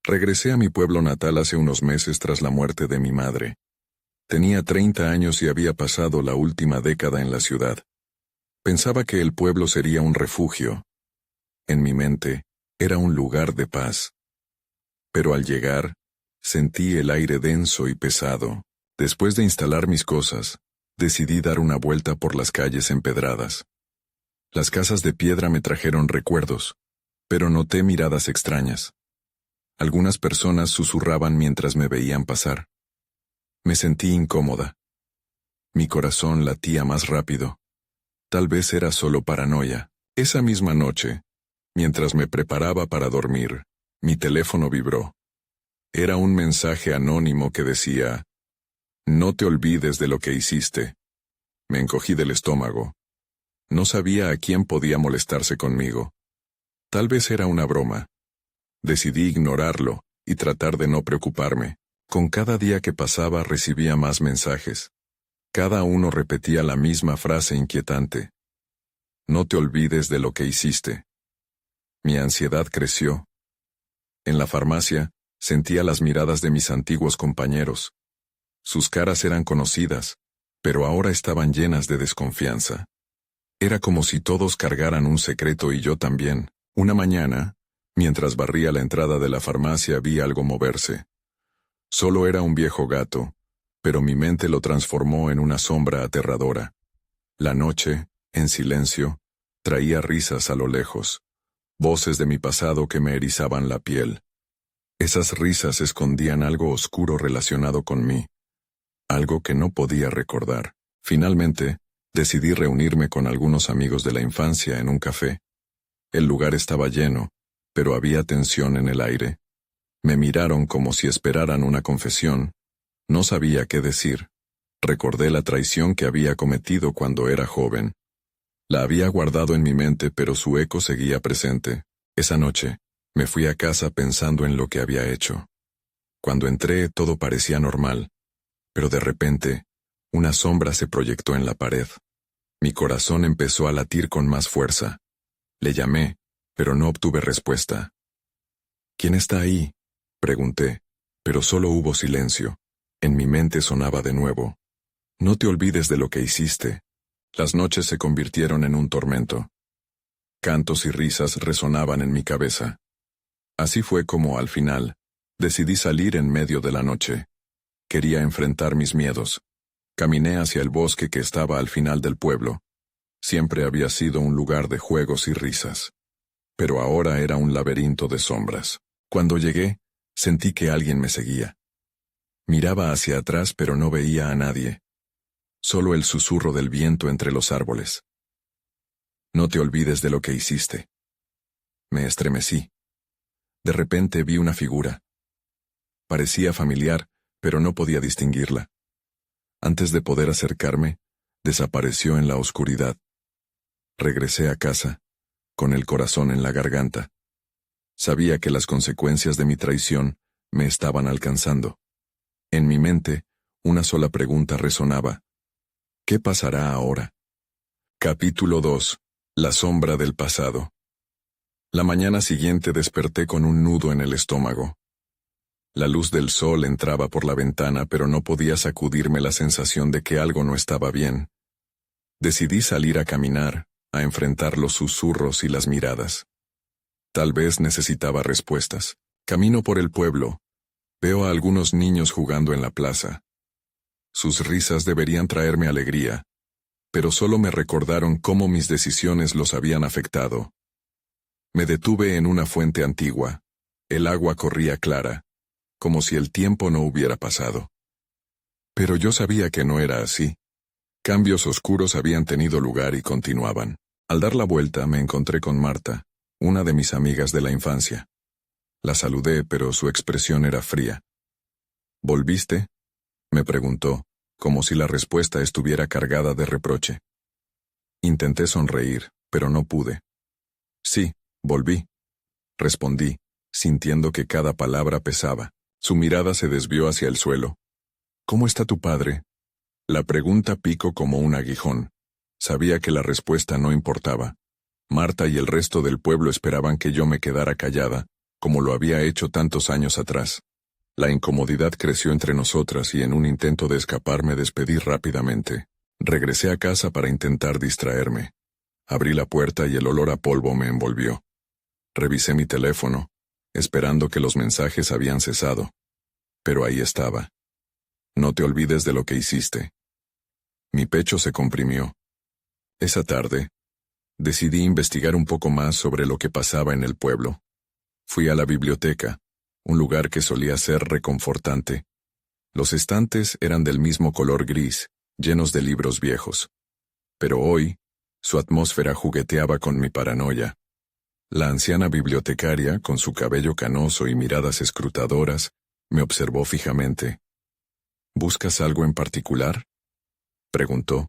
Regresé a mi pueblo natal hace unos meses tras la muerte de mi madre. Tenía 30 años y había pasado la última década en la ciudad. Pensaba que el pueblo sería un refugio. En mi mente, era un lugar de paz. Pero al llegar, sentí el aire denso y pesado. Después de instalar mis cosas, decidí dar una vuelta por las calles empedradas. Las casas de piedra me trajeron recuerdos, pero noté miradas extrañas. Algunas personas susurraban mientras me veían pasar. Me sentí incómoda. Mi corazón latía más rápido. Tal vez era solo paranoia. Esa misma noche, mientras me preparaba para dormir, mi teléfono vibró. Era un mensaje anónimo que decía: "No te olvides de lo que hiciste". Me encogí del estómago. No sabía a quién podía molestarse conmigo. Tal vez era una broma. Decidí ignorarlo y tratar de no preocuparme. Con cada día que pasaba recibía más mensajes. Cada uno repetía la misma frase inquietante: "No te olvides de lo que hiciste". Mi ansiedad creció. En la farmacia, sentía las miradas de mis antiguos compañeros. Sus caras eran conocidas, pero ahora estaban llenas de desconfianza. Era como si todos cargaran un secreto y yo también. Una mañana, mientras barría la entrada de la farmacia, vi algo moverse. Solo era un viejo gato, pero mi mente lo transformó en una sombra aterradora. La noche, en silencio, traía risas a lo lejos, voces de mi pasado que me erizaban la piel. Esas risas escondían algo oscuro relacionado con mí, algo que no podía recordar. Finalmente, decidí reunirme con algunos amigos de la infancia en un café. El lugar estaba lleno, pero había tensión en el aire. Me miraron como si esperaran una confesión. No sabía qué decir. Recordé la traición que había cometido cuando era joven. La había guardado en mi mente, pero su eco seguía presente. Esa noche, me fui a casa pensando en lo que había hecho. Cuando entré, todo parecía normal, pero de repente, una sombra se proyectó en la pared. Mi corazón empezó a latir con más fuerza. Le llamé, pero no obtuve respuesta. ¿Quién está ahí?, pregunté, pero solo hubo silencio. En mi mente sonaba de nuevo: "No te olvides de lo que hiciste". Las noches se convirtieron en un tormento. Cantos y risas resonaban en mi cabeza. Así fue como, al final, decidí salir en medio de la noche. Quería enfrentar mis miedos. Caminé hacia el bosque que estaba al final del pueblo. Siempre había sido un lugar de juegos y risas. Pero ahora era un laberinto de sombras. Cuando llegué, sentí que alguien me seguía. Miraba hacia atrás, pero no veía a nadie. Solo el susurro del viento entre los árboles. "No te olvides de lo que hiciste". Me estremecí. De repente vi una figura. Parecía familiar, pero no podía distinguirla. Antes de poder acercarme, desapareció en la oscuridad. Regresé a casa, con el corazón en la garganta. Sabía que las consecuencias de mi traición me estaban alcanzando. En mi mente, una sola pregunta resonaba: ¿qué pasará ahora? Capítulo 2. La sombra del pasado. La mañana siguiente desperté con un nudo en el estómago. La luz del sol entraba por la ventana, pero no podía sacudirme la sensación de que algo no estaba bien. Decidí salir a caminar, a enfrentar los susurros y las miradas. Tal vez necesitaba respuestas. Camino por el pueblo. Veo a algunos niños jugando en la plaza. Sus risas deberían traerme alegría, pero solo me recordaron cómo mis decisiones los habían afectado. Me detuve en una fuente antigua. El agua corría clara, como si el tiempo no hubiera pasado. Pero yo sabía que no era así. Cambios oscuros habían tenido lugar y continuaban. Al dar la vuelta me encontré con Marta, una de mis amigas de la infancia. La saludé, pero su expresión era fría. ¿Volviste?, me preguntó, como si la respuesta estuviera cargada de reproche. Intenté sonreír, pero no pude. Sí, volví, respondí, sintiendo que cada palabra pesaba. Su mirada se desvió hacia el suelo. ¿Cómo está tu padre? La pregunta picó como un aguijón. Sabía que la respuesta no importaba. Marta y el resto del pueblo esperaban que yo me quedara callada, como lo había hecho tantos años atrás. La incomodidad creció entre nosotras y en un intento de escapar me despedí rápidamente. Regresé a casa para intentar distraerme. Abrí la puerta y el olor a polvo me envolvió. Revisé mi teléfono, esperando que los mensajes habían cesado. Pero ahí estaba. No te olvides de lo que hiciste. Mi pecho se comprimió. Esa tarde, decidí investigar un poco más sobre lo que pasaba en el pueblo. Fui a la biblioteca, un lugar que solía ser reconfortante. Los estantes eran del mismo color gris, llenos de libros viejos. Pero hoy, su atmósfera jugueteaba con mi paranoia. La anciana bibliotecaria, con su cabello canoso y miradas escrutadoras, me observó fijamente. ¿Buscas algo en particular?, preguntó,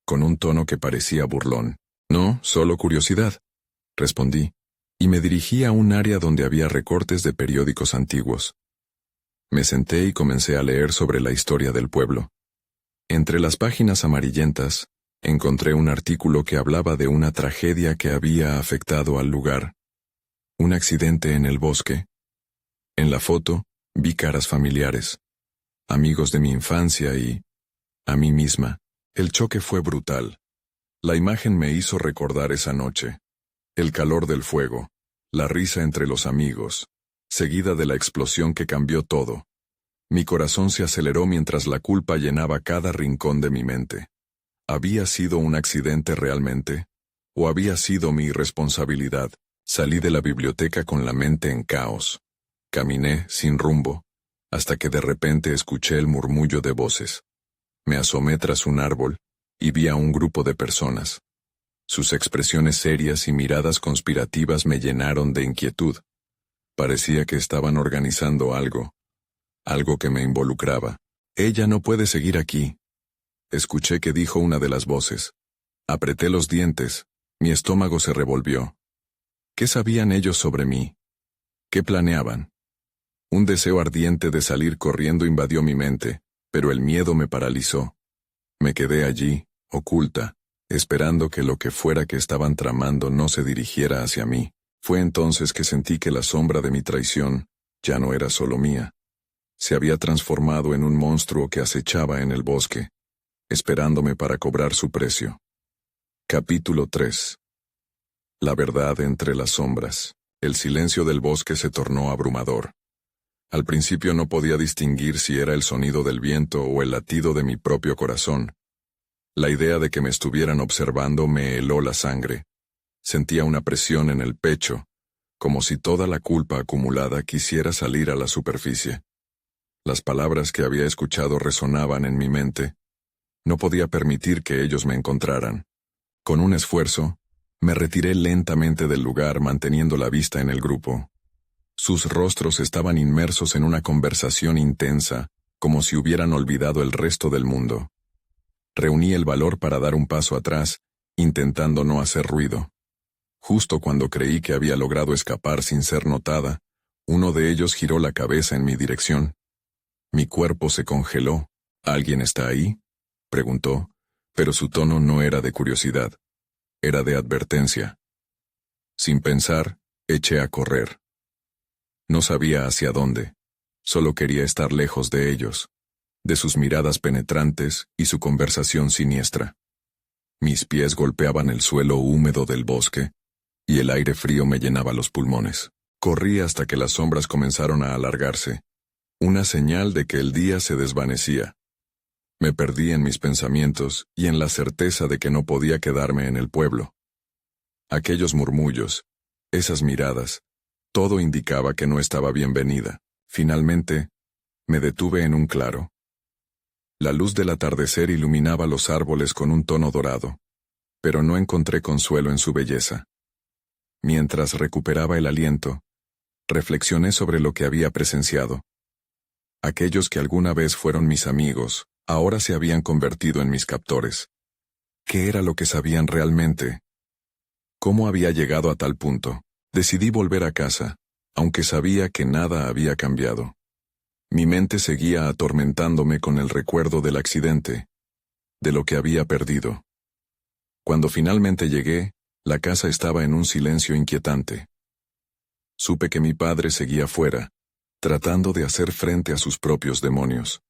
con un tono que parecía burlón. No, solo curiosidad, respondí, y me dirigí a un área donde había recortes de periódicos antiguos. Me senté y comencé a leer sobre la historia del pueblo. Entre las páginas amarillentas, encontré un artículo que hablaba de una tragedia que había afectado al lugar. Un accidente en el bosque. En la foto, vi caras familiares, amigos de mi infancia y, a mí misma. El choque fue brutal. La imagen me hizo recordar esa noche. El calor del fuego, la risa entre los amigos, seguida de la explosión que cambió todo. Mi corazón se aceleró mientras la culpa llenaba cada rincón de mi mente. ¿Había sido un accidente realmente? ¿O había sido mi irresponsabilidad? Salí de la biblioteca con la mente en caos. Caminé, sin rumbo, hasta que de repente escuché el murmullo de voces. Me asomé tras un árbol, y vi a un grupo de personas. Sus expresiones serias y miradas conspirativas me llenaron de inquietud. Parecía que estaban organizando algo que me involucraba. Ella no puede seguir aquí. Escuché que dijo una de las voces. Apreté los dientes, mi estómago se revolvió. ¿Qué sabían ellos sobre mí? ¿Qué planeaban? Un deseo ardiente de salir corriendo invadió mi mente, pero el miedo me paralizó. Me quedé allí, oculta, esperando que lo que fuera que estaban tramando no se dirigiera hacia mí. Fue entonces que sentí que la sombra de mi traición ya no era solo mía. Se había transformado en un monstruo que acechaba en el bosque, esperándome para cobrar su precio. Capítulo 3. La verdad entre las sombras. El silencio del bosque se tornó abrumador. Al principio no podía distinguir si era el sonido del viento o el latido de mi propio corazón. La idea de que me estuvieran observando me heló la sangre. Sentía una presión en el pecho, como si toda la culpa acumulada quisiera salir a la superficie. Las palabras que había escuchado resonaban en mi mente. No podía permitir que ellos me encontraran. Con un esfuerzo, me retiré lentamente del lugar manteniendo la vista en el grupo. Sus rostros estaban inmersos en una conversación intensa, como si hubieran olvidado el resto del mundo. Reuní el valor para dar un paso atrás, intentando no hacer ruido. Justo cuando creí que había logrado escapar sin ser notada, uno de ellos giró la cabeza en mi dirección. Mi cuerpo se congeló. ¿Alguien está ahí?, preguntó, pero su tono no era de curiosidad. Era de advertencia. Sin pensar, eché a correr. No sabía hacia dónde. Solo quería estar lejos de ellos, de sus miradas penetrantes y su conversación siniestra. Mis pies golpeaban el suelo húmedo del bosque, y el aire frío me llenaba los pulmones. Corrí hasta que las sombras comenzaron a alargarse, una señal de que el día se desvanecía. Me perdí en mis pensamientos y en la certeza de que no podía quedarme en el pueblo. Aquellos murmullos, esas miradas, todo indicaba que no estaba bienvenida. Finalmente, me detuve en un claro. La luz del atardecer iluminaba los árboles con un tono dorado, pero no encontré consuelo en su belleza. Mientras recuperaba el aliento, reflexioné sobre lo que había presenciado. Aquellos que alguna vez fueron mis amigos, ahora se habían convertido en mis captores. ¿Qué era lo que sabían realmente? ¿Cómo había llegado a tal punto? Decidí volver a casa, aunque sabía que nada había cambiado. Mi mente seguía atormentándome con el recuerdo del accidente, de lo que había perdido. Cuando finalmente llegué, la casa estaba en un silencio inquietante. Supe que mi padre seguía fuera, tratando de hacer frente a sus propios demonios.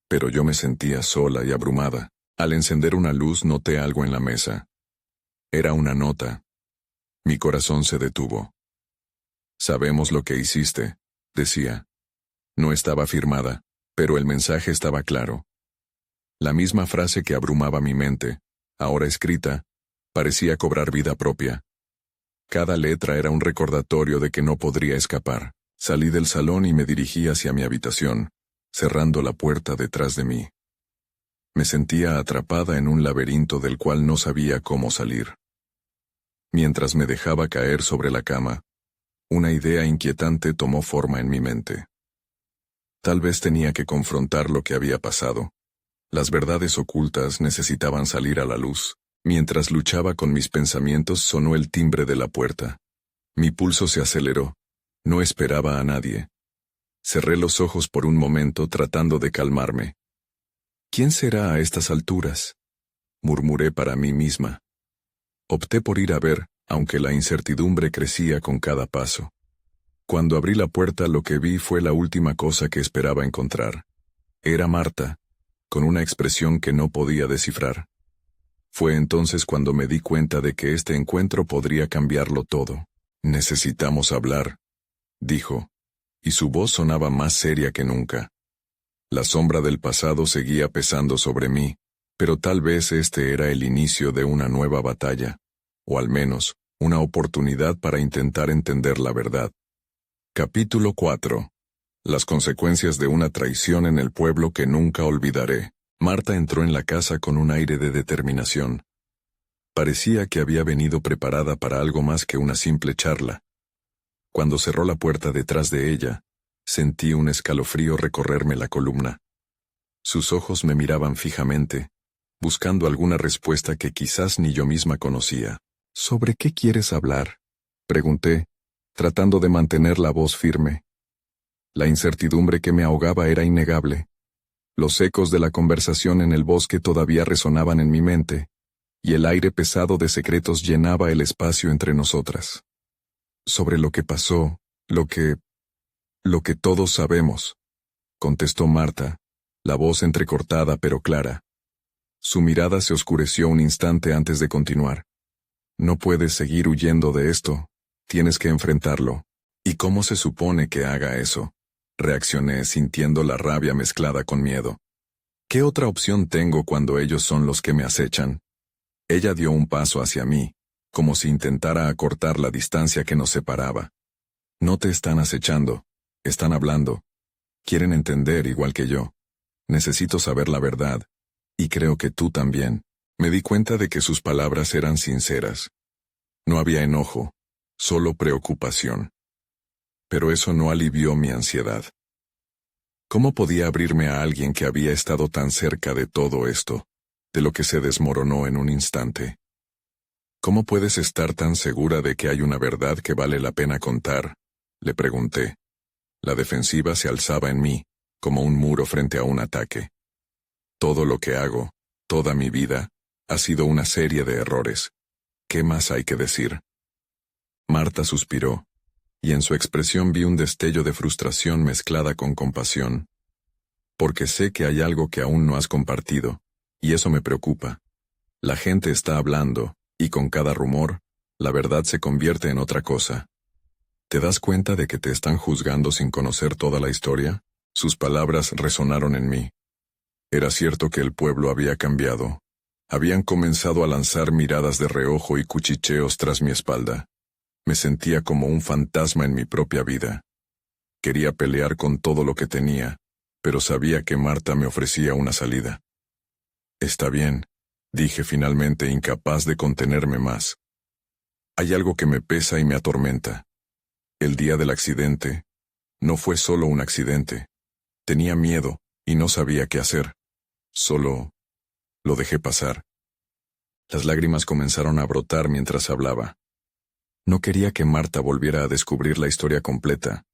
Pero yo me sentía sola y abrumada. Al encender una luz noté algo en la mesa. Era una nota. Mi corazón se detuvo. Sabemos lo que hiciste, decía. No estaba firmada, pero el mensaje estaba claro. La misma frase que abrumaba mi mente, ahora escrita, parecía cobrar vida propia. Cada letra era un recordatorio de que no podría escapar. Salí del salón y me dirigí hacia mi habitación, cerrando la puerta detrás de mí. Me sentía atrapada en un laberinto del cual no sabía cómo salir. Mientras me dejaba caer sobre la cama, una idea inquietante tomó forma en mi mente. Tal vez tenía que confrontar lo que había pasado. Las verdades ocultas necesitaban salir a la luz. Mientras luchaba con mis pensamientos sonó el timbre de la puerta. Mi pulso se aceleró. No esperaba a nadie. Cerré los ojos por un momento tratando de calmarme. ¿Quién será a estas alturas?, murmuré para mí misma. Opté por ir a ver, aunque la incertidumbre crecía con cada paso. Cuando abrí la puerta lo que vi fue la última cosa que esperaba encontrar. Era Marta, con una expresión que no podía descifrar. Fue entonces cuando me di cuenta de que este encuentro podría cambiarlo todo. «Necesitamos hablar», dijo, y su voz sonaba más seria que nunca. La sombra del pasado seguía pesando sobre mí, pero tal vez este era el inicio de una nueva batalla, o al menos, una oportunidad para intentar entender la verdad. Capítulo 4. Las consecuencias de una traición en el pueblo que nunca olvidaré. Marta entró en la casa con un aire de determinación. Parecía que había venido preparada para algo más que una simple charla. Cuando cerró la puerta detrás de ella, sentí un escalofrío recorrerme la columna. Sus ojos me miraban fijamente, buscando alguna respuesta que quizás ni yo misma conocía. «¿Sobre qué quieres hablar?», pregunté, tratando de mantener la voz firme. La incertidumbre que me ahogaba era innegable. Los ecos de la conversación en el bosque todavía resonaban en mi mente, y el aire pesado de secretos llenaba el espacio entre nosotras. «Sobre lo que pasó, lo que todos sabemos», contestó Marta, la voz entrecortada pero clara. Su mirada se oscureció un instante antes de continuar. «No puedes seguir huyendo de esto, tienes que enfrentarlo». «¿Y cómo se supone que haga eso?», reaccioné sintiendo la rabia mezclada con miedo. «¿Qué otra opción tengo cuando ellos son los que me acechan?». Ella dio un paso hacia mí, como si intentara acortar la distancia que nos separaba. «No te están acechando, están hablando. Quieren entender igual que yo. Necesito saber la verdad, y creo que tú también». Me di cuenta de que sus palabras eran sinceras. No había enojo, solo preocupación. Pero eso no alivió mi ansiedad. ¿Cómo podía abrirme a alguien que había estado tan cerca de todo esto, de lo que se desmoronó en un instante? «¿Cómo puedes estar tan segura de que hay una verdad que vale la pena contar?», le pregunté. La defensiva se alzaba en mí, como un muro frente a un ataque. «Todo lo que hago, toda mi vida, ha sido una serie de errores. ¿Qué más hay que decir?». Marta suspiró, y en su expresión vi un destello de frustración mezclada con compasión. «Porque sé que hay algo que aún no has compartido, y eso me preocupa. La gente está hablando, y con cada rumor, la verdad se convierte en otra cosa. ¿Te das cuenta de que te están juzgando sin conocer toda la historia?». Sus palabras resonaron en mí. Era cierto que el pueblo había cambiado. Habían comenzado a lanzar miradas de reojo y cuchicheos tras mi espalda. Me sentía como un fantasma en mi propia vida. Quería pelear con todo lo que tenía, pero sabía que Marta me ofrecía una salida. «Está bien», dije finalmente, incapaz de contenerme más. «Hay algo que me pesa y me atormenta. El día del accidente no fue solo un accidente. Tenía miedo y no sabía qué hacer. Solo lo dejé pasar». Las lágrimas comenzaron a brotar mientras hablaba. No quería que Marta volviera a descubrir la historia completa,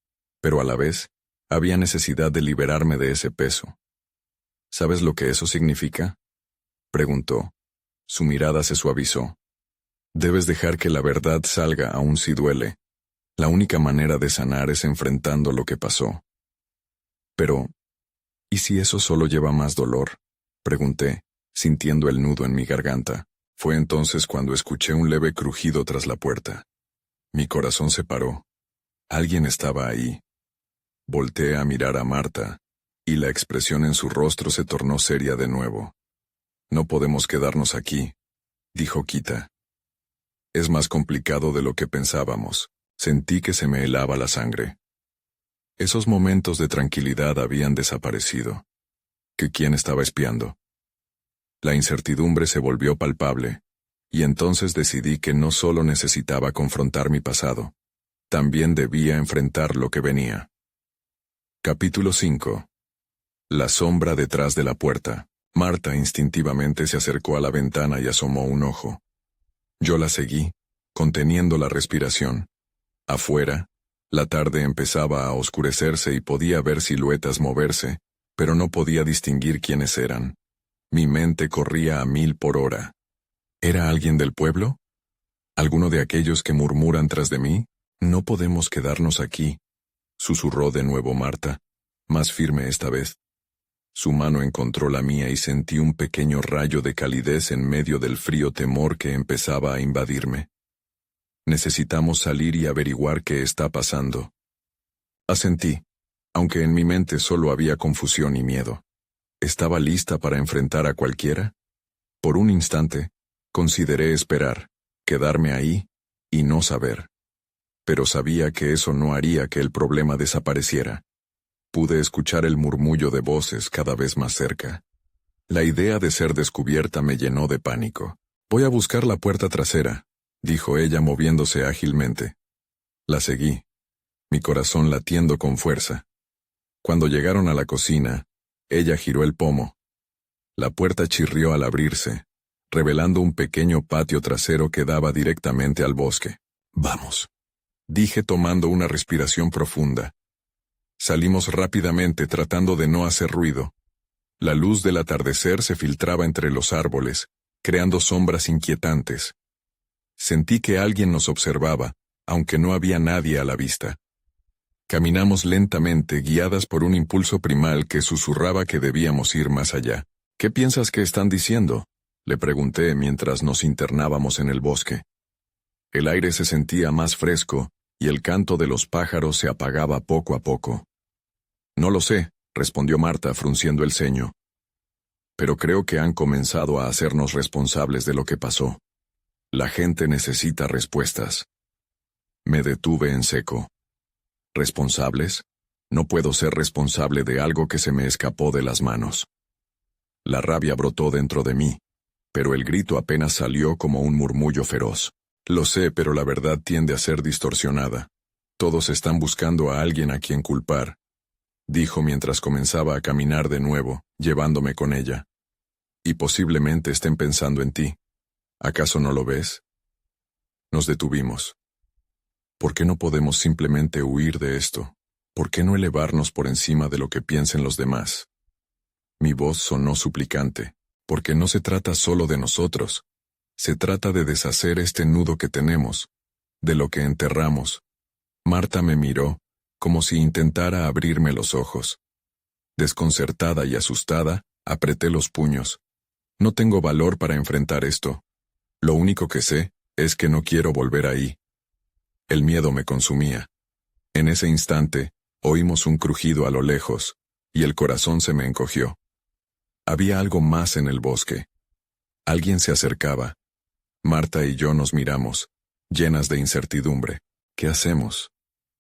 pero a la vez, había necesidad de liberarme de ese peso. «¿Sabes lo que eso significa?», preguntó. Su mirada se suavizó. «Debes dejar que la verdad salga aun si duele. La única manera de sanar es enfrentando lo que pasó. Pero, ¿y si eso solo lleva más dolor? Pregunté, sintiendo el nudo en mi garganta. Fue entonces cuando escuché un leve crujido tras la puerta. Mi corazón se paró. Alguien estaba ahí. Volteé a mirar a Marta, y la expresión en su rostro se tornó seria de nuevo. No podemos quedarnos aquí, dijo Kita. Es más complicado de lo que pensábamos. Sentí que se me helaba la sangre. Esos momentos de tranquilidad habían desaparecido. ¿Que quién estaba espiando? La incertidumbre se volvió palpable, y entonces decidí que no solo necesitaba confrontar mi pasado, también debía enfrentar lo que venía. Capítulo 5. La sombra detrás de la puerta. Marta instintivamente se acercó a la ventana y asomó un ojo. Yo la seguí, conteniendo la respiración. Afuera, la tarde empezaba a oscurecerse y podía ver siluetas moverse, pero no podía distinguir quiénes eran. Mi mente corría a 1000 por hora. ¿Era alguien del pueblo? ¿Alguno de aquellos que murmuran tras de mí? No podemos quedarnos aquí, susurró de nuevo Marta, más firme esta vez. Su mano encontró la mía y sentí un pequeño rayo de calidez en medio del frío temor que empezaba a invadirme. Necesitamos salir y averiguar qué está pasando. Asentí, aunque en mi mente solo había confusión y miedo. ¿Estaba lista para enfrentar a cualquiera? Por un instante, consideré esperar, quedarme ahí, y no saber. Pero sabía que eso no haría que el problema desapareciera. Pude escuchar el murmullo de voces cada vez más cerca. La idea de ser descubierta me llenó de pánico. Voy a buscar la puerta trasera, dijo ella moviéndose ágilmente. La seguí, mi corazón latiendo con fuerza. Cuando llegaron a la cocina, ella giró el pomo. La puerta chirrió al abrirse, revelando un pequeño patio trasero que daba directamente al bosque. Vamos, dije tomando una respiración profunda. Salimos rápidamente tratando de no hacer ruido. La luz del atardecer se filtraba entre los árboles, creando sombras inquietantes. Sentí que alguien nos observaba, aunque no había nadie a la vista. Caminamos lentamente, guiadas por un impulso primal que susurraba que debíamos ir más allá. ¿Qué piensas que están diciendo?, le pregunté mientras nos internábamos en el bosque. El aire se sentía más fresco, y el canto de los pájaros se apagaba poco a poco. No lo sé, respondió Marta frunciendo el ceño. Pero creo que han comenzado a hacernos responsables de lo que pasó. La gente necesita respuestas. Me detuve en seco. ¿Responsables? No puedo ser responsable de algo que se me escapó de las manos. La rabia brotó dentro de mí, pero el grito apenas salió como un murmullo feroz. Lo sé, pero la verdad tiende a ser distorsionada. Todos están buscando a alguien a quien culpar, dijo mientras comenzaba a caminar de nuevo, llevándome con ella. Y posiblemente estén pensando en ti. ¿Acaso no lo ves? Nos detuvimos. ¿Por qué no podemos simplemente huir de esto? ¿Por qué no elevarnos por encima de lo que piensen los demás? Mi voz sonó suplicante, porque no se trata solo de nosotros. Se trata de deshacer este nudo que tenemos, de lo que enterramos. Marta me miró, como si intentara abrirme los ojos. Desconcertada y asustada, apreté los puños. No tengo valor para enfrentar esto. Lo único que sé es que no quiero volver ahí. El miedo me consumía. En ese instante, oímos un crujido a lo lejos, y el corazón se me encogió. Había algo más en el bosque. Alguien se acercaba. Marta y yo nos miramos, llenas de incertidumbre. ¿Qué hacemos?,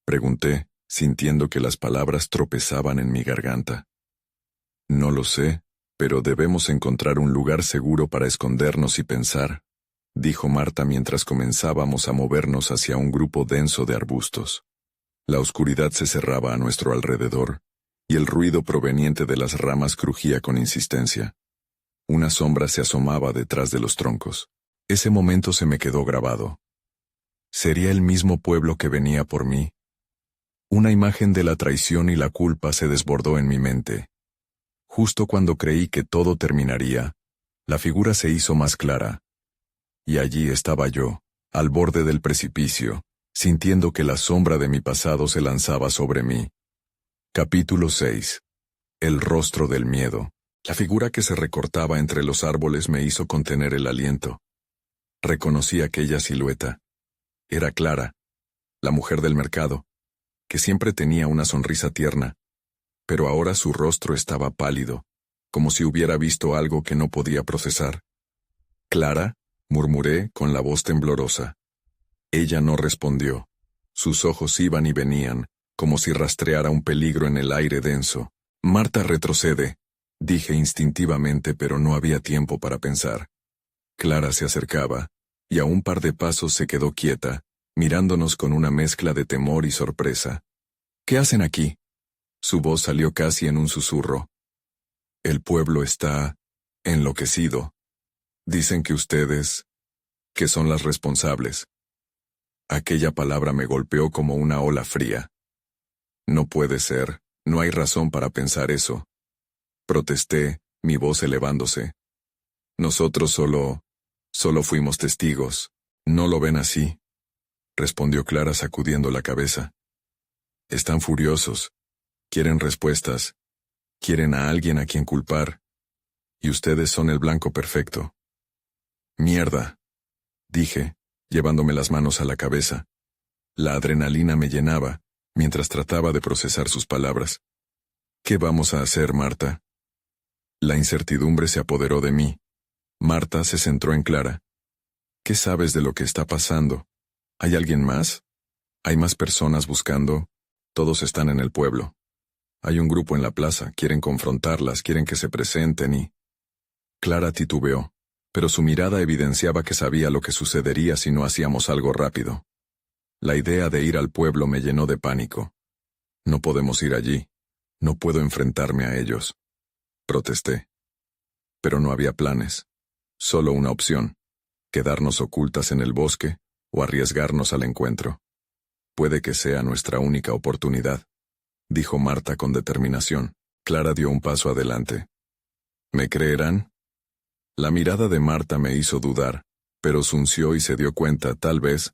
pregunté, sintiendo que las palabras tropezaban en mi garganta. No lo sé, pero debemos encontrar un lugar seguro para escondernos y pensar, dijo Marta mientras comenzábamos a movernos hacia un grupo denso de arbustos. La oscuridad se cerraba a nuestro alrededor, y el ruido proveniente de las ramas crujía con insistencia. Una sombra se asomaba detrás de los troncos. Ese momento se me quedó grabado. ¿Sería el mismo pueblo que venía por mí? Una imagen de la traición y la culpa se desbordó en mi mente. Justo cuando creí que todo terminaría, la figura se hizo más clara. Y allí estaba yo, al borde del precipicio, sintiendo que la sombra de mi pasado se lanzaba sobre mí. Capítulo 6. El rostro del miedo. La figura que se recortaba entre los árboles me hizo contener el aliento. Reconocí aquella silueta. Era Clara, la mujer del mercado, que siempre tenía una sonrisa tierna, pero ahora su rostro estaba pálido, como si hubiera visto algo que no podía procesar. «Clara», murmuré con la voz temblorosa. Ella no respondió. Sus ojos iban y venían, como si rastreara un peligro en el aire denso. «Marta, retrocede», dije instintivamente, pero no había tiempo para pensar. Clara se acercaba, y a un par de pasos se quedó quieta, mirándonos con una mezcla de temor y sorpresa. «¿Qué hacen aquí?». Su voz salió casi en un susurro. «El pueblo está enloquecido. Dicen que ustedes, que son las responsables». Aquella palabra me golpeó como una ola fría. «No puede ser, no hay razón para pensar eso», protesté, mi voz elevándose. «Nosotros solo fuimos testigos. ¿No lo ven así?», respondió Clara sacudiendo la cabeza. «Están furiosos. Quieren respuestas. Quieren a alguien a quien culpar. Y ustedes son el blanco perfecto». «Mierda», dije, llevándome las manos a la cabeza. La adrenalina me llenaba, mientras trataba de procesar sus palabras. «¿Qué vamos a hacer, Marta?». La incertidumbre se apoderó de mí. Marta se centró en Clara. «¿Qué sabes de lo que está pasando? ¿Hay alguien más? ¿Hay más personas buscando? Todos están en el pueblo. Hay un grupo en la plaza, quieren confrontarlas, quieren que se presenten y...». Clara titubeó, pero su mirada evidenciaba que sabía lo que sucedería si no hacíamos algo rápido. La idea de ir al pueblo me llenó de pánico. «No podemos ir allí. No puedo enfrentarme a ellos», protesté. Pero no había planes. Solo una opción: quedarnos ocultas en el bosque o arriesgarnos al encuentro. «Puede que sea nuestra única oportunidad», dijo Marta con determinación. Clara dio un paso adelante. «¿Me creerán?». La mirada de Marta me hizo dudar, pero frunció y se dio cuenta, tal vez,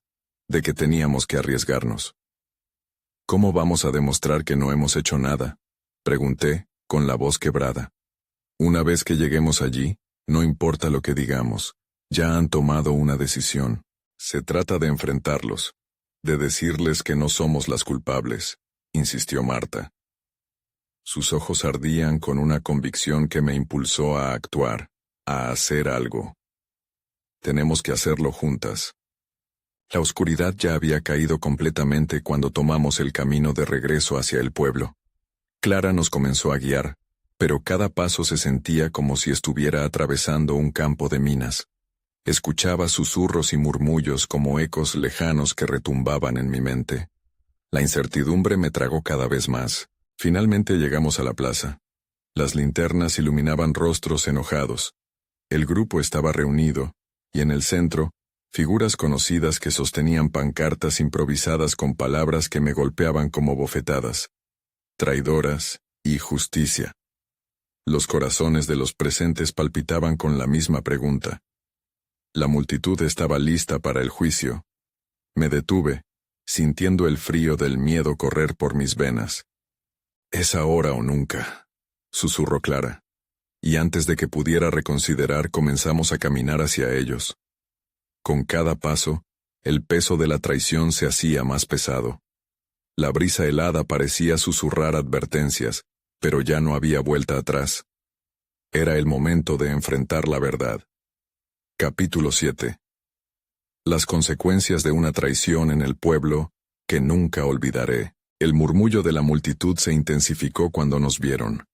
de que teníamos que arriesgarnos. «¿Cómo vamos a demostrar que no hemos hecho nada?», pregunté, con la voz quebrada. «Una vez que lleguemos allí, no importa lo que digamos, ya han tomado una decisión. Se trata de enfrentarlos, de decirles que no somos las culpables», insistió Marta. Sus ojos ardían con una convicción que me impulsó a actuar, a hacer algo. «Tenemos que hacerlo juntas». La oscuridad ya había caído completamente cuando tomamos el camino de regreso hacia el pueblo. Clara nos comenzó a guiar, pero cada paso se sentía como si estuviera atravesando un campo de minas. Escuchaba susurros y murmullos como ecos lejanos que retumbaban en mi mente. La incertidumbre me tragó cada vez más. Finalmente llegamos a la plaza. Las linternas iluminaban rostros enojados. El grupo estaba reunido, y en el centro, figuras conocidas que sostenían pancartas improvisadas con palabras que me golpeaban como bofetadas. «Traidoras» y «justicia». Los corazones de los presentes palpitaban con la misma pregunta. La multitud estaba lista para el juicio. Me detuve, sintiendo el frío del miedo correr por mis venas. «Es ahora o nunca», susurró Clara. Y antes de que pudiera reconsiderar, comenzamos a caminar hacia ellos. Con cada paso, el peso de la traición se hacía más pesado. La brisa helada parecía susurrar advertencias, pero ya no había vuelta atrás. Era el momento de enfrentar la verdad. Capítulo 7. Las consecuencias de una traición en el pueblo, que nunca olvidaré. El murmullo de la multitud se intensificó cuando nos vieron.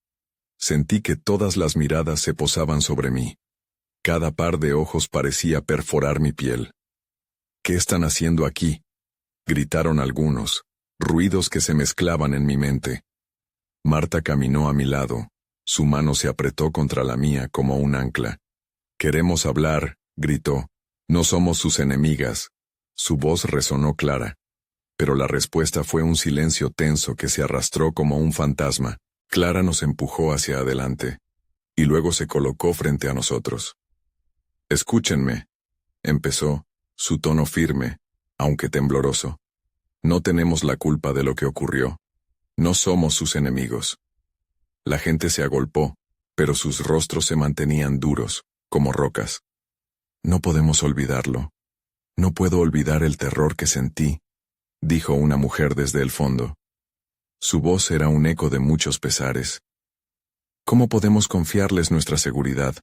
Sentí que todas las miradas se posaban sobre mí. Cada par de ojos parecía perforar mi piel. «¿Qué están haciendo aquí?», gritaron algunos, ruidos que se mezclaban en mi mente. Marta caminó a mi lado. Su mano se apretó contra la mía como un ancla. «Queremos hablar», gritó. «No somos sus enemigas». Su voz resonó clara. Pero la respuesta fue un silencio tenso que se arrastró como un fantasma. Clara nos empujó hacia adelante, y luego se colocó frente a nosotros. «Escúchenme», empezó, su tono firme, aunque tembloroso. No tenemos la culpa de lo que ocurrió. No somos sus enemigos. La gente se agolpó, pero sus rostros se mantenían duros, como rocas. No podemos olvidarlo. No puedo olvidar el terror que sentí, dijo una mujer desde el fondo. Su voz era un eco de muchos pesares. ¿Cómo podemos confiarles nuestra seguridad?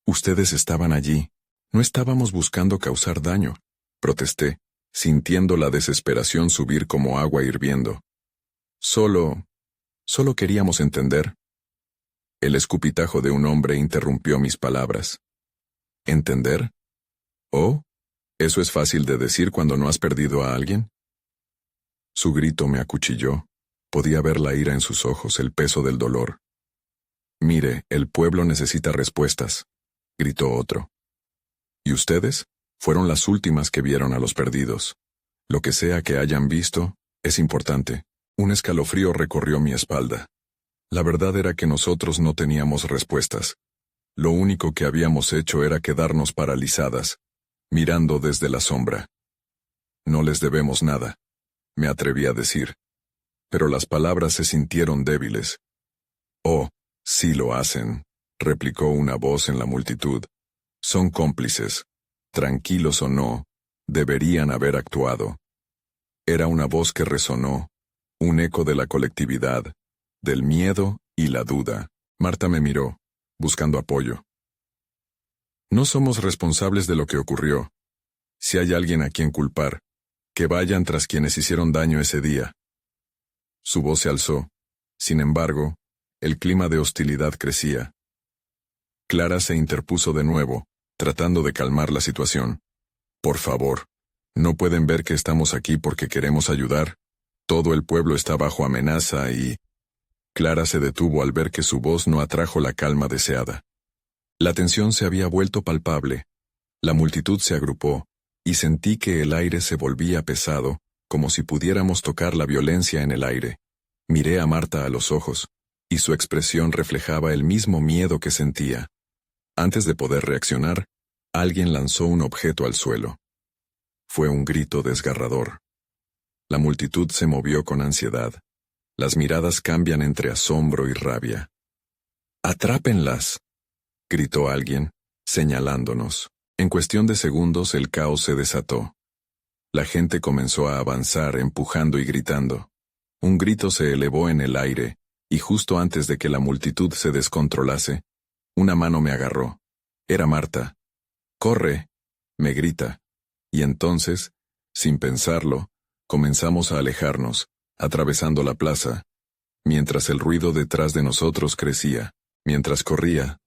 Ustedes estaban allí. No estábamos buscando causar daño, protesté, sintiendo la desesperación subir como agua hirviendo. Solo queríamos entender. El escupitajo de un hombre interrumpió mis palabras. ¿Entender? Oh, ¿eso es fácil de decir cuando no has perdido a alguien? Su grito me acuchilló. Podía ver la ira en sus ojos, el peso del dolor. Mire, el pueblo necesita respuestas, gritó otro. ¿Y ustedes? Fueron las últimas que vieron a los perdidos. Lo que sea que hayan visto, es importante. Un escalofrío recorrió mi espalda. La verdad era que nosotros no teníamos respuestas. Lo único que habíamos hecho era quedarnos paralizadas, mirando desde la sombra. No les debemos nada, me atreví a decir. Pero las palabras se sintieron débiles. Oh, sí lo hacen, replicó una voz en la multitud. Son cómplices. Tranquilos o no, deberían haber actuado. Era una voz que resonó, un eco de la colectividad, del miedo y la duda. Marta me miró, buscando apoyo. No somos responsables de lo que ocurrió. Si hay alguien a quien culpar, que vayan tras quienes hicieron daño ese día. Su voz se alzó. Sin embargo, el clima de hostilidad crecía. Clara se interpuso de nuevo, tratando de calmar la situación. Por favor, ¿no pueden ver que estamos aquí porque queremos ayudar? Todo el pueblo está bajo amenaza y... Clara se detuvo al ver que su voz no atrajo la calma deseada. La tensión se había vuelto palpable. La multitud se agrupó, y sentí que el aire se volvía pesado, como si pudiéramos tocar la violencia en el aire. Miré a Marta a los ojos, y su expresión reflejaba el mismo miedo que sentía. Antes de poder reaccionar, alguien lanzó un objeto al suelo. Fue un grito desgarrador. La multitud se movió con ansiedad. Las miradas cambian entre asombro y rabia. ¡Atrápenlas!, gritó alguien, señalándonos. En cuestión de segundos el caos se desató. La gente comenzó a avanzar, empujando y gritando. Un grito se elevó en el aire, y justo antes de que la multitud se descontrolase, una mano me agarró. Era Marta. ¡Corre!, me grita. Y entonces, sin pensarlo, comenzamos a alejarnos, atravesando la plaza, mientras el ruido detrás de nosotros crecía. Mientras corría,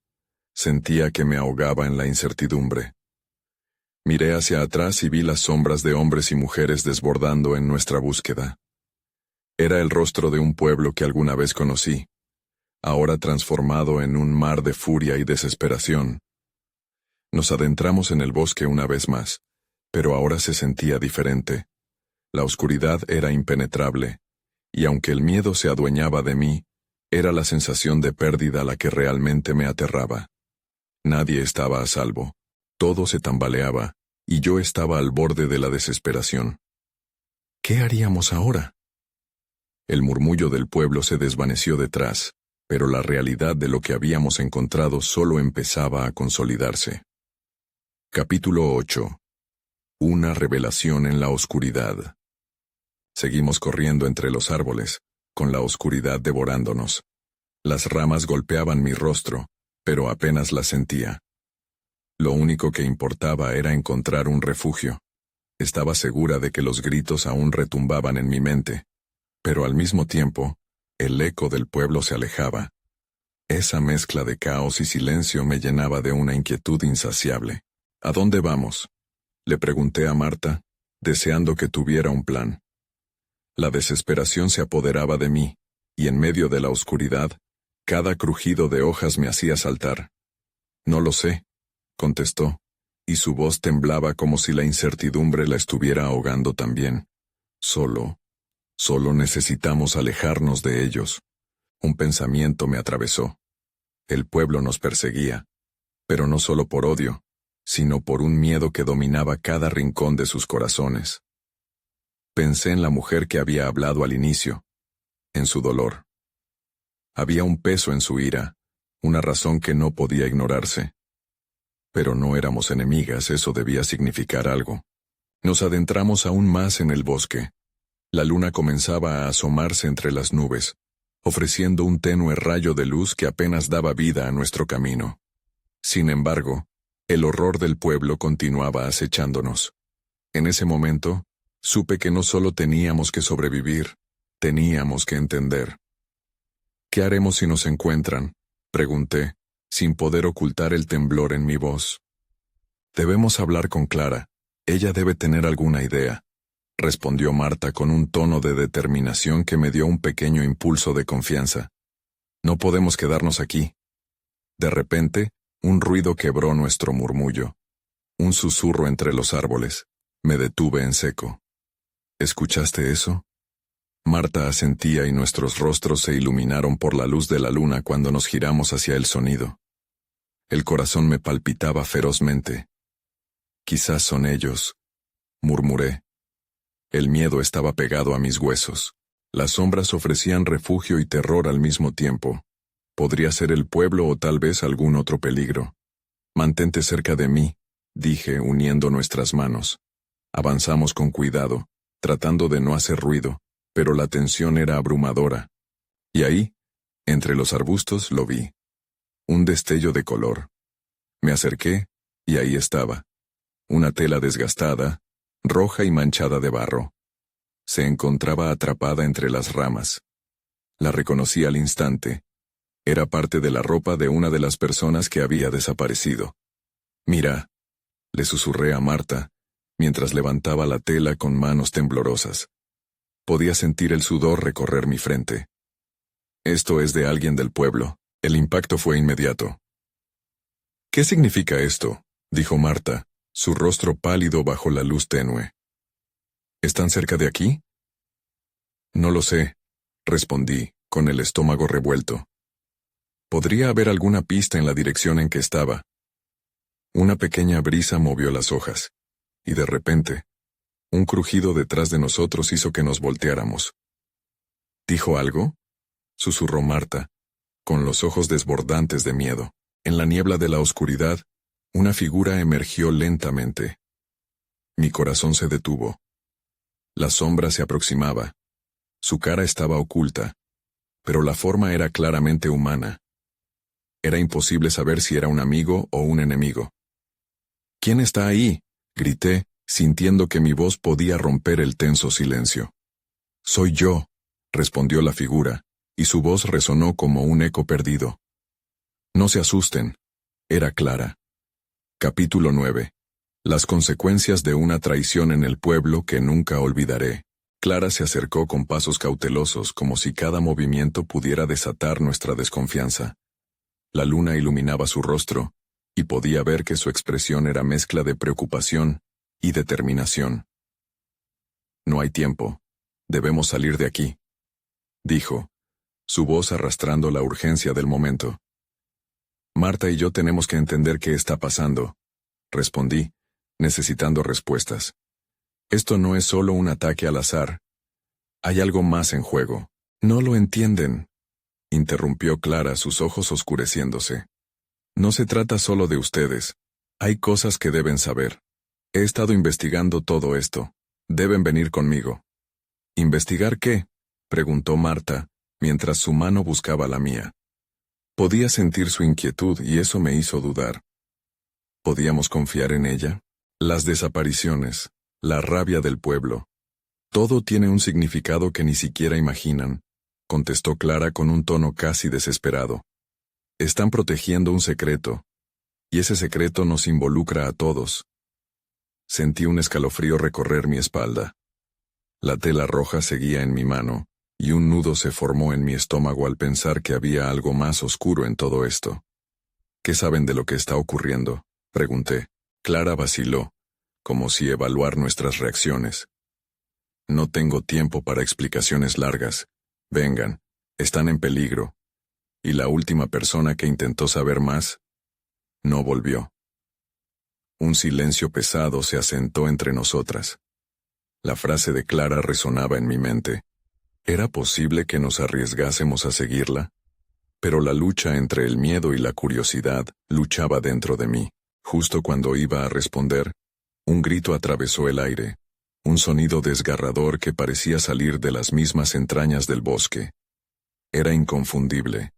sentía que me ahogaba en la incertidumbre. Miré hacia atrás y vi las sombras de hombres y mujeres desbordando en nuestra búsqueda. Era el rostro de un pueblo que alguna vez conocí, ahora transformado en un mar de furia y desesperación. Nos adentramos en el bosque una vez más, pero ahora se sentía diferente. La oscuridad era impenetrable, y aunque el miedo se adueñaba de mí, era la sensación de pérdida la que realmente me aterraba. Nadie estaba a salvo. Todo se tambaleaba, y yo estaba al borde de la desesperación. ¿Qué haríamos ahora? El murmullo del pueblo se desvaneció detrás, pero la realidad de lo que habíamos encontrado solo empezaba a consolidarse. Capítulo 8. Una revelación en la oscuridad. Seguimos corriendo entre los árboles, con la oscuridad devorándonos. Las ramas golpeaban mi rostro, pero apenas las sentía. Lo único que importaba era encontrar un refugio. Estaba segura de que los gritos aún retumbaban en mi mente, pero al mismo tiempo, el eco del pueblo se alejaba. Esa mezcla de caos y silencio me llenaba de una inquietud insaciable. ¿A dónde vamos?, le pregunté a Marta, deseando que tuviera un plan. La desesperación se apoderaba de mí, y en medio de la oscuridad, cada crujido de hojas me hacía saltar. No lo sé, contestó, y su voz temblaba como si la incertidumbre la estuviera ahogando también. Solo necesitamos alejarnos de ellos. Un pensamiento me atravesó. El pueblo nos perseguía, pero no solo por odio, sino por un miedo que dominaba cada rincón de sus corazones. Pensé en la mujer que había hablado al inicio, en su dolor. Había un peso en su ira, una razón que no podía ignorarse. Pero no éramos enemigas, eso debía significar algo. Nos adentramos aún más en el bosque. La luna comenzaba a asomarse entre las nubes, ofreciendo un tenue rayo de luz que apenas daba vida a nuestro camino. Sin embargo, el horror del pueblo continuaba acechándonos. En ese momento, supe que no solo teníamos que sobrevivir, teníamos que entender. ¿Qué haremos si nos encuentran?, pregunté, sin poder ocultar el temblor en mi voz. Debemos hablar con Clara. Ella debe tener alguna idea, respondió Marta con un tono de determinación que me dio un pequeño impulso de confianza. No podemos quedarnos aquí. De repente, un ruido quebró nuestro murmullo. Un susurro entre los árboles. Me detuve en seco. ¿Escuchaste eso? Marta asentía y nuestros rostros se iluminaron por la luz de la luna cuando nos giramos hacia el sonido. El corazón me palpitaba ferozmente. Quizás son ellos, murmuré. El miedo estaba pegado a mis huesos. Las sombras ofrecían refugio y terror al mismo tiempo. Podría ser el pueblo o tal vez algún otro peligro. Mantente cerca de mí, dije, uniendo nuestras manos. Avanzamos con cuidado, tratando de no hacer ruido, pero la tensión era abrumadora. Y ahí, entre los arbustos, lo vi. Un destello de color. Me acerqué, y ahí estaba. Una tela desgastada, roja y manchada de barro. Se encontraba atrapada entre las ramas. La reconocí al instante. Era parte de la ropa de una de las personas que había desaparecido. Mira, le susurré a Marta, mientras levantaba la tela con manos temblorosas. Podía sentir el sudor recorrer mi frente. Esto es de alguien del pueblo. El impacto fue inmediato. ¿Qué significa esto?, dijo Marta, su rostro pálido bajo la luz tenue. ¿Están cerca de aquí? No lo sé, respondí, con el estómago revuelto. Podría haber alguna pista en la dirección en que estaba. Una pequeña brisa movió las hojas, y de repente, un crujido detrás de nosotros hizo que nos volteáramos. ¿Dijo algo?, susurró Marta, con los ojos desbordantes de miedo. En la niebla de la oscuridad, una figura emergió lentamente. Mi corazón se detuvo. La sombra se aproximaba. Su cara estaba oculta, pero la forma era claramente humana. Era imposible saber si era un amigo o un enemigo. ¿Quién está ahí?, grité, sintiendo que mi voz podía romper el tenso silencio. Soy yo, respondió la figura, y su voz resonó como un eco perdido. No se asusten. Era Clara. Capítulo 9. Las consecuencias de una traición en el pueblo que nunca olvidaré. Clara se acercó con pasos cautelosos, como si cada movimiento pudiera desatar nuestra desconfianza. La luna iluminaba su rostro, y podía ver que su expresión era mezcla de preocupación y determinación. No hay tiempo. Debemos salir de aquí, dijo, su voz arrastrando la urgencia del momento. Marta y yo tenemos que entender qué está pasando, respondí, necesitando respuestas. Esto no es solo un ataque al azar. Hay algo más en juego. No lo entienden, interrumpió Clara, sus ojos oscureciéndose. No se trata solo de ustedes. Hay cosas que deben saber. He estado investigando todo esto. Deben venir conmigo. ¿Investigar qué?, preguntó Marta, mientras su mano buscaba la mía. Podía sentir su inquietud y eso me hizo dudar. ¿Podíamos confiar en ella? Las desapariciones, la rabia del pueblo. Todo tiene un significado que ni siquiera imaginan, contestó Clara con un tono casi desesperado. Están protegiendo un secreto, y ese secreto nos involucra a todos. Sentí un escalofrío recorrer mi espalda. La tela roja seguía en mi mano, y un nudo se formó en mi estómago al pensar que había algo más oscuro en todo esto. ¿Qué saben de lo que está ocurriendo?, pregunté. Clara vaciló, como si evaluar nuestras reacciones. No tengo tiempo para explicaciones largas. Vengan, están en peligro. Y la última persona que intentó saber más, no volvió. Un silencio pesado se asentó entre nosotras. La frase de Clara resonaba en mi mente. ¿Era posible que nos arriesgásemos a seguirla? Pero la lucha entre el miedo y la curiosidad luchaba dentro de mí. Justo cuando iba a responder, un grito atravesó el aire, un sonido desgarrador que parecía salir de las mismas entrañas del bosque. Era inconfundible.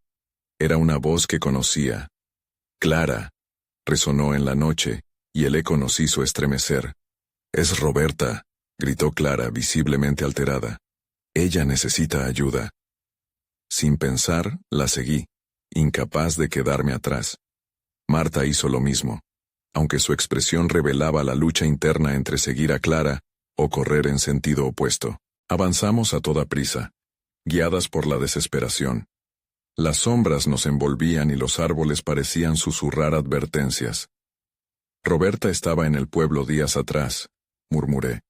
Era una voz que conocía. Clara. Resonó en la noche, y el eco nos hizo estremecer. «Es Roberta», gritó Clara, visiblemente alterada. «Ella necesita ayuda». Sin pensar, la seguí, incapaz de quedarme atrás. Marta hizo lo mismo, aunque su expresión revelaba la lucha interna entre seguir a Clara o correr en sentido opuesto. Avanzamos a toda prisa, guiadas por la desesperación. Las sombras nos envolvían y los árboles parecían susurrar advertencias. «Roberta estaba en el pueblo días atrás», murmuré.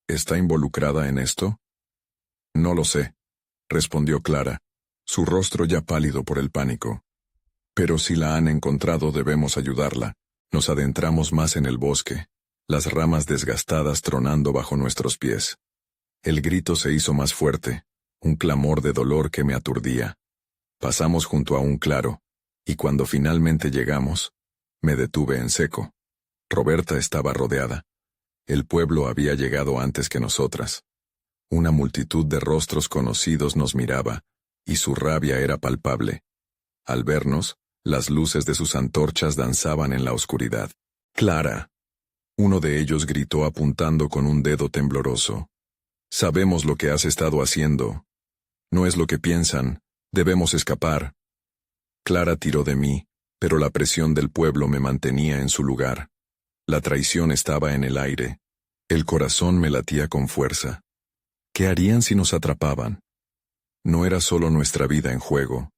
«¿Está involucrada en esto?» «No lo sé», respondió Clara, su rostro ya pálido por el pánico. «Pero si la han encontrado debemos ayudarla». Nos adentramos más en el bosque, las ramas desgastadas tronando bajo nuestros pies. El grito se hizo más fuerte, un clamor de dolor que me aturdía. Pasamos junto a un claro, y cuando finalmente llegamos, me detuve en seco. Roberta estaba rodeada. El pueblo había llegado antes que nosotras. Una multitud de rostros conocidos nos miraba, y su rabia era palpable. Al vernos, las luces de sus antorchas danzaban en la oscuridad. «Clara», uno de ellos gritó apuntando con un dedo tembloroso. «Sabemos lo que has estado haciendo. No es lo que piensan, debemos escapar». Clara tiró de mí, pero la presión del pueblo me mantenía en su lugar. La traición estaba en el aire. El corazón me latía con fuerza. ¿Qué harían si nos atrapaban? No era solo nuestra vida en juego.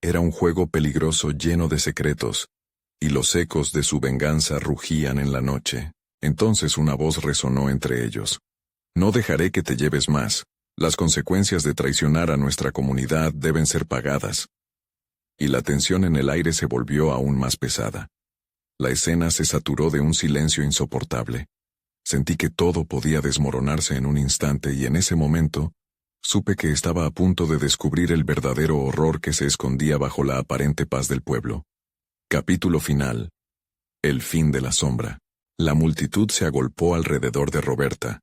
Era un juego peligroso lleno de secretos, y los ecos de su venganza rugían en la noche. Entonces una voz resonó entre ellos. «No dejaré que te lleves más. Las consecuencias de traicionar a nuestra comunidad deben ser pagadas». Y la tensión en el aire se volvió aún más pesada. La escena se saturó de un silencio insoportable. Sentí que todo podía desmoronarse en un instante y en ese momento, supe que estaba a punto de descubrir el verdadero horror que se escondía bajo la aparente paz del pueblo. Capítulo final. El fin de la sombra. La multitud se agolpó alrededor de Roberta.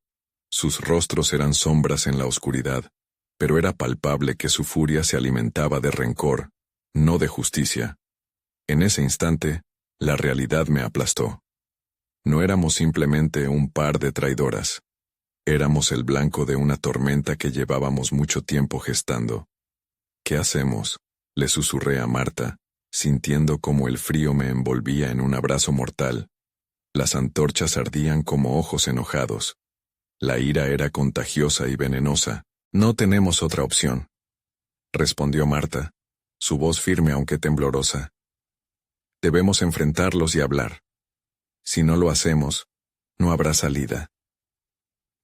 Sus rostros eran sombras en la oscuridad, pero era palpable que su furia se alimentaba de rencor, no de justicia. En ese instante, la realidad me aplastó. No éramos simplemente un par de traidoras. Éramos el blanco de una tormenta que llevábamos mucho tiempo gestando. «¿Qué hacemos?», le susurré a Marta, sintiendo como el frío me envolvía en un abrazo mortal. Las antorchas ardían como ojos enojados. La ira era contagiosa y venenosa. «No tenemos otra opción», respondió Marta, su voz firme aunque temblorosa. «Debemos enfrentarlos y hablar. Si no lo hacemos, no habrá salida».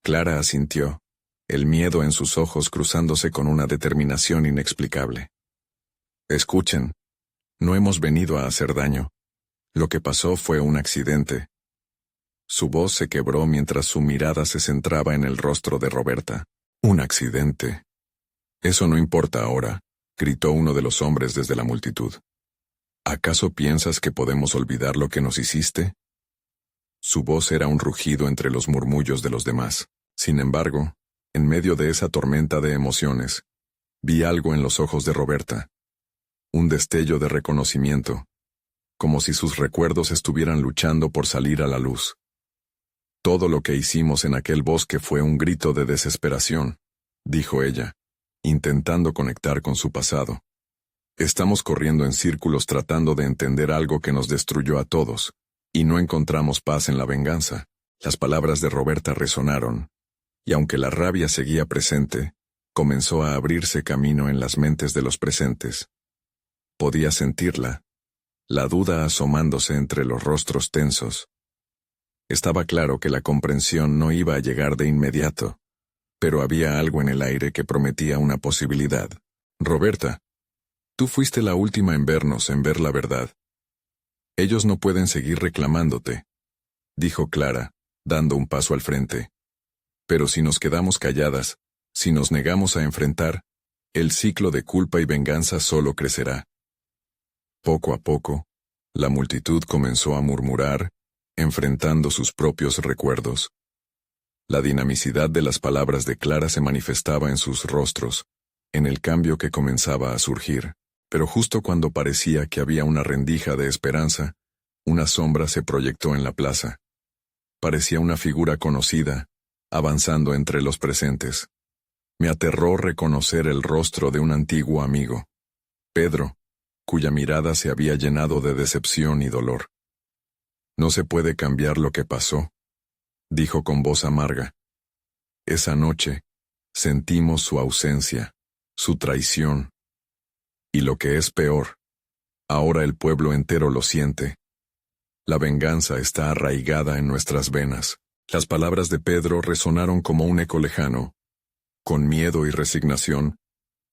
Clara asintió, el miedo en sus ojos cruzándose con una determinación inexplicable. «Escuchen, no hemos venido a hacer daño. Lo que pasó fue un accidente». Su voz se quebró mientras su mirada se centraba en el rostro de Roberta. «Un accidente». «Eso no importa ahora», gritó uno de los hombres desde la multitud. «¿Acaso piensas que podemos olvidar lo que nos hiciste?» Su voz era un rugido entre los murmullos de los demás. Sin embargo, en medio de esa tormenta de emociones, vi algo en los ojos de Roberta. Un destello de reconocimiento, como si sus recuerdos estuvieran luchando por salir a la luz. «Todo lo que hicimos en aquel bosque fue un grito de desesperación», dijo ella, intentando conectar con su pasado. «Estamos corriendo en círculos tratando de entender algo que nos destruyó a todos. Y no encontramos paz en la venganza». Las palabras de Roberta resonaron, y aunque la rabia seguía presente, comenzó a abrirse camino en las mentes de los presentes. Podía sentirla, la duda asomándose entre los rostros tensos. Estaba claro que la comprensión no iba a llegar de inmediato, pero había algo en el aire que prometía una posibilidad. «Roberta, tú fuiste la última en vernos, en ver la verdad. Ellos no pueden seguir reclamándote», dijo Clara, dando un paso al frente. Pero si nos quedamos calladas, si nos negamos a enfrentar, el ciclo de culpa y venganza solo crecerá. Poco a poco, la multitud comenzó a murmurar, enfrentando sus propios recuerdos. La dinamicidad de las palabras de Clara se manifestaba en sus rostros, en el cambio que comenzaba a surgir, pero justo cuando parecía que había una rendija de esperanza, una sombra se proyectó en la plaza. Parecía una figura conocida, avanzando entre los presentes. Me aterró reconocer el rostro de un antiguo amigo, Pedro, cuya mirada se había llenado de decepción y dolor. No se puede cambiar lo que pasó, dijo con voz amarga. Esa noche, sentimos su ausencia, su traición. Y lo que es peor, ahora el pueblo entero lo siente. La venganza está arraigada en nuestras venas. Las palabras de Pedro resonaron como un eco lejano. Con miedo y resignación,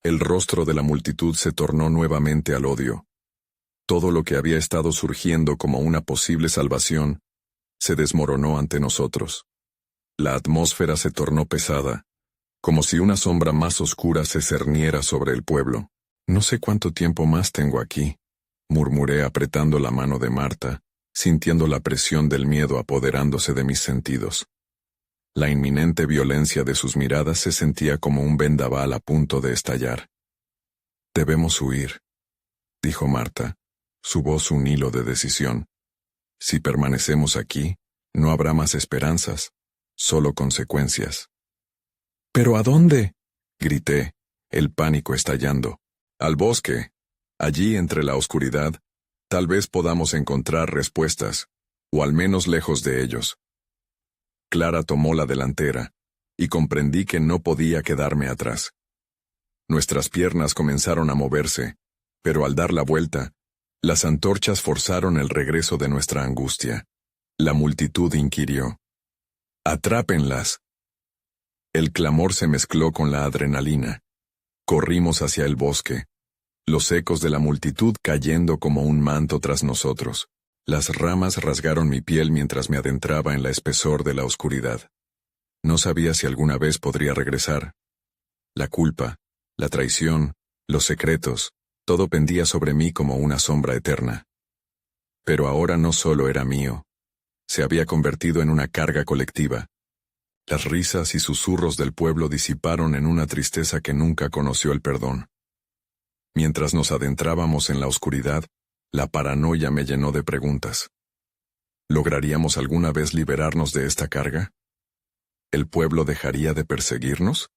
el rostro de la multitud se tornó nuevamente al odio. Todo lo que había estado surgiendo como una posible salvación, se desmoronó ante nosotros. La atmósfera se tornó pesada, como si una sombra más oscura se cerniera sobre el pueblo. No sé cuánto tiempo más tengo aquí, murmuré apretando la mano de Marta, sintiendo la presión del miedo apoderándose de mis sentidos. La inminente violencia de sus miradas se sentía como un vendaval a punto de estallar. Debemos huir, dijo Marta, su voz un hilo de decisión. Si permanecemos aquí, no habrá más esperanzas, solo consecuencias. ¿Pero a dónde? Grité, el pánico estallando. Al bosque. Allí entre la oscuridad, tal vez podamos encontrar respuestas, o al menos lejos de ellos. Clara tomó la delantera, y comprendí que no podía quedarme atrás. Nuestras piernas comenzaron a moverse, pero al dar la vuelta, las antorchas forzaron el regreso de nuestra angustia. La multitud inquirió. ¡Atrápenlas! El clamor se mezcló con la adrenalina. Corrimos hacia el bosque, los ecos de la multitud cayendo como un manto tras nosotros. Las ramas rasgaron mi piel mientras me adentraba en la espesor de la oscuridad. No sabía si alguna vez podría regresar. La culpa, la traición, los secretos, todo pendía sobre mí como una sombra eterna. Pero ahora no solo era mío. Se había convertido en una carga colectiva. Las risas y susurros del pueblo disiparon en una tristeza que nunca conoció el perdón. Mientras nos adentrábamos en la oscuridad, la paranoia me llenó de preguntas. ¿Lograríamos alguna vez liberarnos de esta carga? ¿El pueblo dejaría de perseguirnos?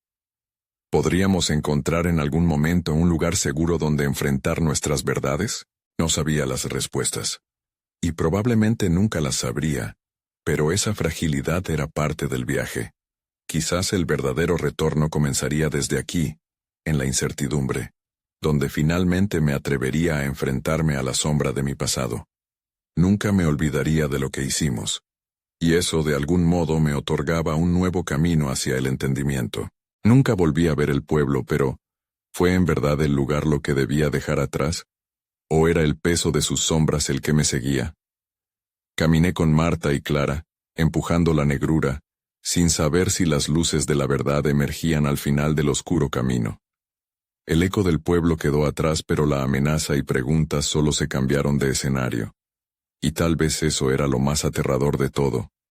¿Podríamos encontrar en algún momento un lugar seguro donde enfrentar nuestras verdades? No sabía las respuestas. Y probablemente nunca las sabría, pero esa fragilidad era parte del viaje. Quizás el verdadero retorno comenzaría desde aquí, en la incertidumbre, donde finalmente me atrevería a enfrentarme a la sombra de mi pasado. Nunca me olvidaría de lo que hicimos, y eso de algún modo me otorgaba un nuevo camino hacia el entendimiento. Nunca volví a ver el pueblo, pero ¿fue en verdad el lugar lo que debía dejar atrás? ¿O era el peso de sus sombras el que me seguía? Caminé con Marta y Clara, empujando la negrura, sin saber si las luces de la verdad emergían al final del oscuro camino. El eco del pueblo quedó atrás, pero la amenaza y preguntas solo se cambiaron de escenario. Y tal vez eso era lo más aterrador de todo.